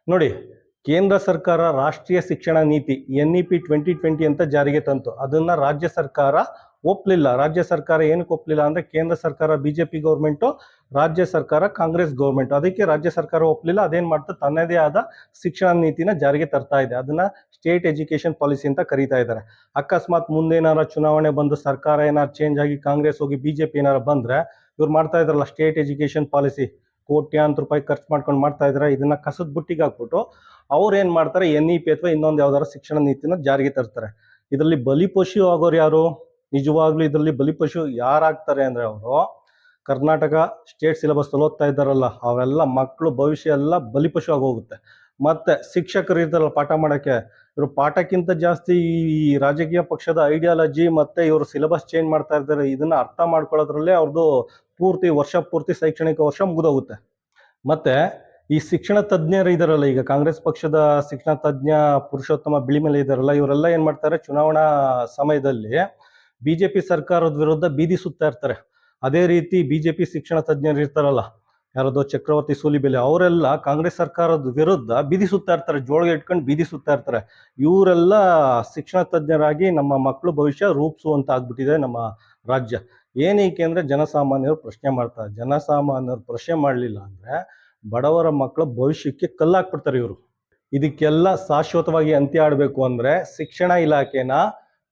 ನೋಡಿ, ಕೇಂದ್ರ ಸರ್ಕಾರ ರಾಷ್ಟ್ರೀಯ ಶಿಕ್ಷಣ ನೀತಿ NEP 2020 ಅಂತ ಜಾರಿಗೆ ತಂತು. ಅದನ್ನ ರಾಜ್ಯ ಸರ್ಕಾರ ಒಪ್ಪಲಿಲ್ಲ. ರಾಜ್ಯ ಸರ್ಕಾರ ಏನಕ್ಕೆ ಒಪ್ಪಲಿಲ್ಲ ಅಂದ್ರೆ ಕೇಂದ್ರ ಸರ್ಕಾರ ಬಿಜೆಪಿ ಗೌರ್ಮೆಂಟು, ರಾಜ್ಯ ಸರ್ಕಾರ ಕಾಂಗ್ರೆಸ್ ಗೌರ್ಮೆಂಟ್. ಅದಕ್ಕೆ ರಾಜ್ಯ ಸರ್ಕಾರ ಒಪ್ಪಲಿಲ್ಲ. ಅದೇನ್ ಮಾಡ್ತು, ತನ್ನದೇ ಆದ ಶಿಕ್ಷಣ ನೀತಿನ ಜಾರಿಗೆ ತರ್ತಾ ಇದೆ. ಅದನ್ನ ಸ್ಟೇಟ್ ಎಜುಕೇಶನ್ ಪಾಲಿಸಿ ಅಂತ ಕರೀತಾ ಇದ್ದಾರೆ. ಅಕಸ್ಮಾತ್ ಮುಂದೇನಾರ ಚುನಾವಣೆ ಬಂದು ಸರ್ಕಾರ ಏನಾರು ಚೇಂಜ್ ಆಗಿ ಕಾಂಗ್ರೆಸ್ ಹೋಗಿ ಬಿಜೆಪಿ ಏನಾರು ಬಂದ್ರೆ ಇವ್ರು ಮಾಡ್ತಾ ಇದ್ರಲ್ಲ ಸ್ಟೇಟ್ ಎಜುಕೇಶನ್ ಪಾಲಿಸಿ, ಕೋಟ್ಯಾಂತರ ರೂಪಾಯಿ ಖರ್ಚು ಮಾಡ್ಕೊಂಡು ಮಾಡ್ತಾ ಇದ್ದಾರೆ. ಇದನ್ನ ಕಸದ ಬುಟ್ಟಿಗೆ ಹಾಕ್ಬಿಟ್ಟು ಅವ್ರು ಏನ್ ಮಾಡ್ತಾರೆ, NEP ಅಥವಾ ಇನ್ನೊಂದು ಯಾವ್ದಾದ್ರು ಶಿಕ್ಷಣ ನೀತಿನ ಜಾರಿಗೆ ತರ್ತಾರೆ. ಇದರಲ್ಲಿ ಬಲಿಪಶು ಆಗೋರು ಯಾರು? ನಿಜವಾಗ್ಲೂ ಇದರಲ್ಲಿ ಬಲಿಪಶು ಯಾರಾಗ್ತಾರೆ ಅಂದ್ರೆ ಅವರು ಕರ್ನಾಟಕ ಸ್ಟೇಟ್ ಸಿಲೆಬಸ್ ಓದ್ತಾ ಇದ್ದಾರಲ್ಲ, ಅವೆಲ್ಲ ಮಕ್ಕಳು ಭವಿಷ್ಯ ಎಲ್ಲ ಬಲಿಪಶು ಆಗೋಗುತ್ತೆ. ಮತ್ತೆ ಶಿಕ್ಷಕರು ಇರ್ತಾರಲ್ಲ ಪಾಠ ಮಾಡಕ್ಕೆ, ಇವರು ಪಾಠಕ್ಕಿಂತ ಜಾಸ್ತಿ ಈ ರಾಜಕೀಯ ಪಕ್ಷದ ಐಡಿಯಾಲಜಿ ಮತ್ತೆ ಇವರು ಸಿಲೆಬಸ್ ಚೇಂಜ್ ಮಾಡ್ತಾ ಇದ್ದಾರೆ. ಇದನ್ನ ಅರ್ಥ ಮಾಡ್ಕೊಳ್ಳೋದ್ರಲ್ಲೇ ಅವ್ರದ್ದು ವರ್ಷ ಪೂರ್ತಿ ಶೈಕ್ಷಣಿಕ ವರ್ಷ ಮುಗಿದೋಗುತ್ತೆ. ಮತ್ತೆ ಈ ಶಿಕ್ಷಣ ತಜ್ಞರು ಇದಾರಲ್ಲ, ಈಗ ಕಾಂಗ್ರೆಸ್ ಪಕ್ಷದ ಶಿಕ್ಷಣ ತಜ್ಞ ಪುರುಷೋತ್ತಮ ಬಿಳಿಮಲೆ ಇದಾರಲ್ಲ, ಇವರೆಲ್ಲ ಏನ್ ಮಾಡ್ತಾರೆ, ಚುನಾವಣಾ ಸಮಯದಲ್ಲಿ ಬಿಜೆಪಿ ಸರ್ಕಾರದ ವಿರುದ್ಧ ಬೀದಿ ಸುತ್ತಾ ಇರ್ತಾರೆ. ಅದೇ ರೀತಿ ಬಿಜೆಪಿ ಶಿಕ್ಷಣ ತಜ್ಞರು ಇರ್ತಾರಲ್ಲ, ಯಾರದೋ ಚಕ್ರವರ್ತಿ ಸೂಲಿಬೆಲೆ, ಅವರೆಲ್ಲ ಕಾಂಗ್ರೆಸ್ ಸರ್ಕಾರದ ವಿರುದ್ಧ ಬೀದಿ ಸುತ್ತಾ ಇರ್ತಾರೆ, ಜೋಳಿಗೆ ಇಟ್ಕೊಂಡು ಬೀದಿ ಸುತ್ತಾ ಇರ್ತಾರೆ. ಇವರೆಲ್ಲ ಶಿಕ್ಷಣ ತಜ್ಞರಾಗಿ ನಮ್ಮ ಮಕ್ಕಳು ಭವಿಷ್ಯ ರೂಪಿಸುವಂತ ಆಗ್ಬಿಟ್ಟಿದೆ ನಮ್ಮ ರಾಜ್ಯ. ಏನಕ್ಕೆ ಅಂದ್ರೆ ಜನಸಾಮಾನ್ಯರು ಪ್ರಶ್ನೆ ಮಾಡ್ತಾರೆ. ಜನಸಾಮಾನ್ಯರು ಪ್ರಶ್ನೆ ಮಾಡಲಿಲ್ಲ ಅಂದ್ರೆ ಬಡವರ ಮಕ್ಕಳ ಭವಿಷ್ಯಕ್ಕೆ ಕಲ್ಲಾಕ್ಬಿಡ್ತಾರೆ ಇವರು. ಇದಕ್ಕೆಲ್ಲ ಶಾಶ್ವತವಾಗಿ ಅಂತ್ಯ ಆಡಬೇಕು ಅಂದ್ರೆ ಶಿಕ್ಷಣ ಇಲಾಖೆನ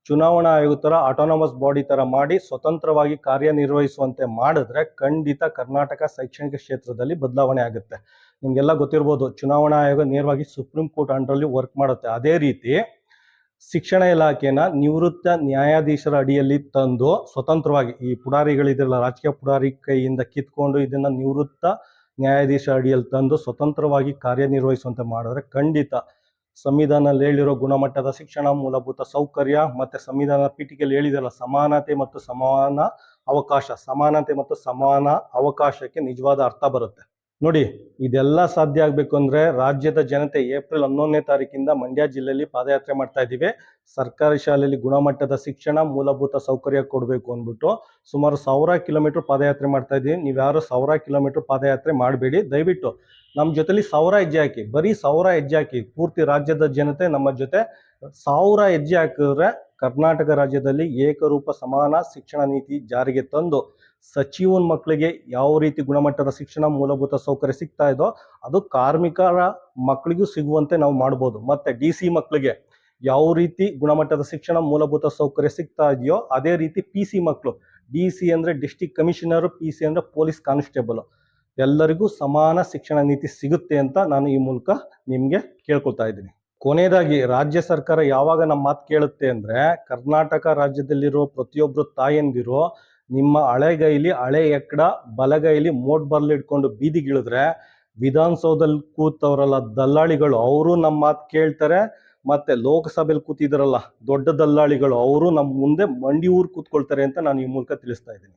ಚುನಾವಣಾ ಆಯೋಗ ತರ ಆಟೋನಮಸ್ ಬಾಡಿ ತರ ಮಾಡಿ ಸ್ವತಂತ್ರವಾಗಿ ಕಾರ್ಯನಿರ್ವಹಿಸುವಂತೆ ಮಾಡಿದ್ರೆ ಖಂಡಿತ ಕರ್ನಾಟಕ ಶೈಕ್ಷಣಿಕ ಕ್ಷೇತ್ರದಲ್ಲಿ ಬದಲಾವಣೆ ಆಗುತ್ತೆ. ನಿಮ್ಗೆಲ್ಲ ಗೊತ್ತಿರ್ಬೋದು, ಚುನಾವಣಾ ಆಯೋಗ ನೇರವಾಗಿ ಸುಪ್ರೀಂ ಕೋರ್ಟ್ ಅಂಡರಲ್ಲಿ ವರ್ಕ್ ಮಾಡುತ್ತೆ. ಅದೇ ರೀತಿ ಶಿಕ್ಷಣ ಇಲಾಖೆನ ನಿವೃತ್ತ ನ್ಯಾಯಾಧೀಶರ ಅಡಿಯಲ್ಲಿ ತಂದು ಸ್ವತಂತ್ರವಾಗಿ, ಈ ಪುಡಾರಿಗಳಿದ್ರಲ್ಲ ರಾಜಕೀಯ ಪುಡಾರಿ ಕೈಯಿಂದ ಕಿತ್ಕೊಂಡು ಇದನ್ನ ನಿವೃತ್ತ ನ್ಯಾಯಾಧೀಶ ಅಡಿಯಲ್ಲಿ ತಂದು ಸ್ವತಂತ್ರವಾಗಿ ಕಾರ್ಯನಿರ್ವಹಿಸುವಂತೆ ಮಾಡಿದ್ರೆ ಖಂಡಿತ ಸಂವಿಧಾನದಲ್ಲಿ ಹೇಳಿರೋ ಗುಣಮಟ್ಟದ ಶಿಕ್ಷಣ, ಮೂಲಭೂತ ಸೌಕರ್ಯ ಮತ್ತೆ ಸಂವಿಧಾನ ಪೀಠಿಕೆಯಲ್ಲಿ ಹೇಳಿದಲ್ಲ ಸಮಾನತೆ ಮತ್ತು ಸಮಾನ ಅವಕಾಶ, ಸಮಾನತೆ ಮತ್ತು ಸಮಾನ ಅವಕಾಶಕ್ಕೆ ನಿಜವಾದ ಅರ್ಥ ಬರುತ್ತೆ. ನೋಡಿ, ಇದೆಲ್ಲ ಸಾಧ್ಯ ಆಗ್ಬೇಕು ಅಂದ್ರೆ ರಾಜ್ಯದ ಜನತೆ ಏಪ್ರಿಲ್ 11ನೇ ತಾರೀಕಿಂದ ಮಂಡ್ಯ ಜಿಲ್ಲೆಯಲ್ಲಿ ಪಾದಯಾತ್ರೆ ಮಾಡ್ತಾ ಇದ್ದೀವಿ. ಸರ್ಕಾರಿ ಶಾಲೆಯಲ್ಲಿ ಗುಣಮಟ್ಟದ ಶಿಕ್ಷಣ, ಮೂಲಭೂತ ಸೌಕರ್ಯ ಕೊಡಬೇಕು ಅಂದ್ಬಿಟ್ಟು ಸುಮಾರು 1000 ಕಿಲೋಮೀಟರ್ ಪಾದಯಾತ್ರೆ ಮಾಡ್ತಾ ಇದ್ದೀವಿ. ನೀವ್ಯಾರು 1000 ಕಿಲೋಮೀಟರ್ ಪಾದಯಾತ್ರೆ ಮಾಡಬೇಡಿ. ದಯವಿಟ್ಟು ನಮ್ಮ ಜೊತೆಲಿ 1000 ಹೆಜ್ಜೆ ಹಾಕಿ, ಬರೀ 1000 ಹೆಜ್ಜೆ ಹಾಕಿ. ಪೂರ್ತಿ ರಾಜ್ಯದ ಜನತೆ ನಮ್ಮ ಜೊತೆ 1000 ಹೆಜ್ಜೆ ಹಾಕಿದ್ರೆ ಕರ್ನಾಟಕ ರಾಜ್ಯದಲ್ಲಿ ಏಕರೂಪ ಸಮಾನ ಶಿಕ್ಷಣ ನೀತಿ ಜಾರಿಗೆ ತಂದು ಸಚಿವನ ಮಕ್ಕಳಿಗೆ ಯಾವ ರೀತಿ ಗುಣಮಟ್ಟದ ಶಿಕ್ಷಣ, ಮೂಲಭೂತ ಸೌಕರ್ಯ ಸಿಗ್ತಾ ಇದೋ ಅದು ಕಾರ್ಮಿಕರ ಮಕ್ಕಳಿಗೂ ಸಿಗುವಂತೆ ನಾವು ಮಾಡ್ಬೋದು. ಮತ್ತೆ DC ಮಕ್ಕಳಿಗೆ ಯಾವ ರೀತಿ ಗುಣಮಟ್ಟದ ಶಿಕ್ಷಣ, ಮೂಲಭೂತ ಸೌಕರ್ಯ ಸಿಗ್ತಾ ಇದೆಯೋ ಅದೇ ರೀತಿ PC ಮಕ್ಕಳು, DC ಅಂದ್ರೆ ಡಿಸ್ಟ್ರಿಕ್ಟ್ ಕಮಿಷನರ್, PC ಅಂದ್ರೆ ಪೊಲೀಸ್ ಕಾನ್ಸ್ಟೇಬಲ್, ಎಲ್ಲರಿಗೂ ಸಮಾನ ಶಿಕ್ಷಣ ನೀತಿ ಸಿಗುತ್ತೆ ಅಂತ ನಾನು ಈ ಮೂಲಕ ನಿಮ್ಗೆ ಕೇಳ್ಕೊತಾ ಇದ್ದೀನಿ. ಕೊನೆಯದಾಗಿ ರಾಜ್ಯ ಸರ್ಕಾರ ಯಾವಾಗ ನಮ್ಮ ಮಾತು ಕೇಳುತ್ತೆ ಅಂದ್ರೆ, ಕರ್ನಾಟಕ ರಾಜ್ಯದಲ್ಲಿರೋ ಪ್ರತಿಯೊಬ್ರು ತಾಯಂದಿರು ನಿಮ್ಮ ಹಳೆಗೈಲಿ ಹಳೆ ಎಕ್ಕಡ, ಬಲಗೈಲಿ ಮೋಟ್ ಬರ್ಲ್ ಇಟ್ಕೊಂಡು ಬೀದಿಗಿಳಿದ್ರೆ ವಿಧಾನಸೌಧದಲ್ಲಿ ಕೂತವರಲ್ಲ ದಲ್ಲಾಳಿಗಳು, ಅವರು ನಮ್ಮ ಮಾತು ಕೇಳ್ತಾರೆ. ಮತ್ತೆ ಲೋಕಸಭೆಯಲ್ಲಿ ಕೂತಿದ್ರಲ್ಲ ದೊಡ್ಡ ದಲ್ಲಾಳಿಗಳು, ಅವರು ನಮ್ಮ ಮುಂದೆ ಮಂಡಿ ಊರು ಕೂತ್ಕೊಳ್ತಾರೆ ಅಂತ ನಾನು ಈ ಮೂಲಕ ತಿಳಿಸ್ತಾ ಇದ್ದೀನಿ.